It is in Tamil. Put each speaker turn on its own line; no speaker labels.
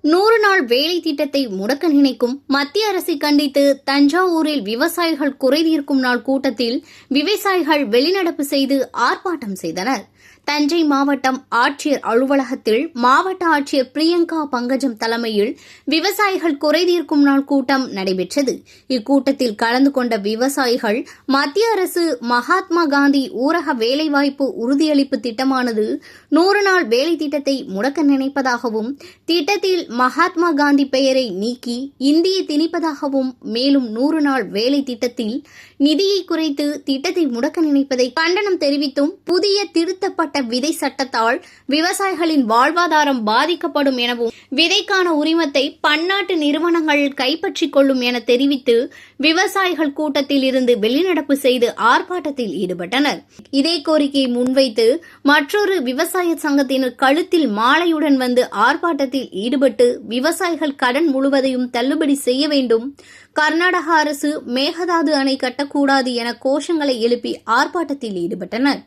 100 நாள் வேலை திட்டத்தை முடக்க நினைக்கும் மத்திய அரசை கண்டித்து தஞ்சாவூரில் விவசாயிகள் குறைதீர்க்கும் நாள் கூட்டத்தில் விவசாயிகள் வெளிநடப்பு செய்து ஆர்ப்பாட்டம் செய்தனர். தஞ்சை மாவட்டம் ஆட்சியர் அலுவலகத்தில் மாவட்ட ஆட்சியர் பிரியங்கா பங்கஜம் தலைமையில் விவசாயிகள் குறைதீர்க்கும் நாள் கூட்டம் நடைபெற்றது. இக்கூட்டத்தில் கலந்து கொண்ட விவசாயிகள் மத்திய அரசு மகாத்மா காந்தி ஊரக வேலைவாய்ப்பு உறுதியளிப்பு திட்டமானது 100 நாள் வேலை திட்டத்தை முடக்க நினைப்பதாகவும், திட்டத்தில் மகாத்மா காந்தி பெயரை நீக்கி இந்தியை திணிப்பதாகவும், மேலும் 100 நாள் வேலை திட்டத்தில் நிதியை குறைத்து திட்டத்தை முடக்க நினைப்பதை கண்டனம் தெரிவித்தும், புதிய திருத்தப்பட்ட விதை சட்டத்தால் விவசாயிகளின் வாழ்வாதாரம் பாதிக்கப்படும் எனவும், விதைக்கான உரிமத்தை பன்னாட்டு நிறுவனங்கள் கைப்பற்றிக் கொள்ளும் என தெரிவித்து விவசாயிகள் கூட்டத்தில் இருந்து வெளிநடப்பு செய்து ஆர்ப்பாட்டத்தில் ஈடுபட்டனர். இதே கோரிக்கையை முன்வைத்து மற்றொரு விவசாய சங்கத்தினர் கழுத்தில் மாலையுடன் வந்து ஆர்ப்பாட்டத்தில் ஈடுபட்டு விவசாயிகள் கடன் முழுவதையும் தள்ளுபடி செய்ய வேண்டும், கர்நாடக அரசு மேகதாது அணை கட்டக்கூடாது என கோஷங்களை எழுப்பி ஆர்ப்பாட்டத்தில் ஈடுபட்டனர்.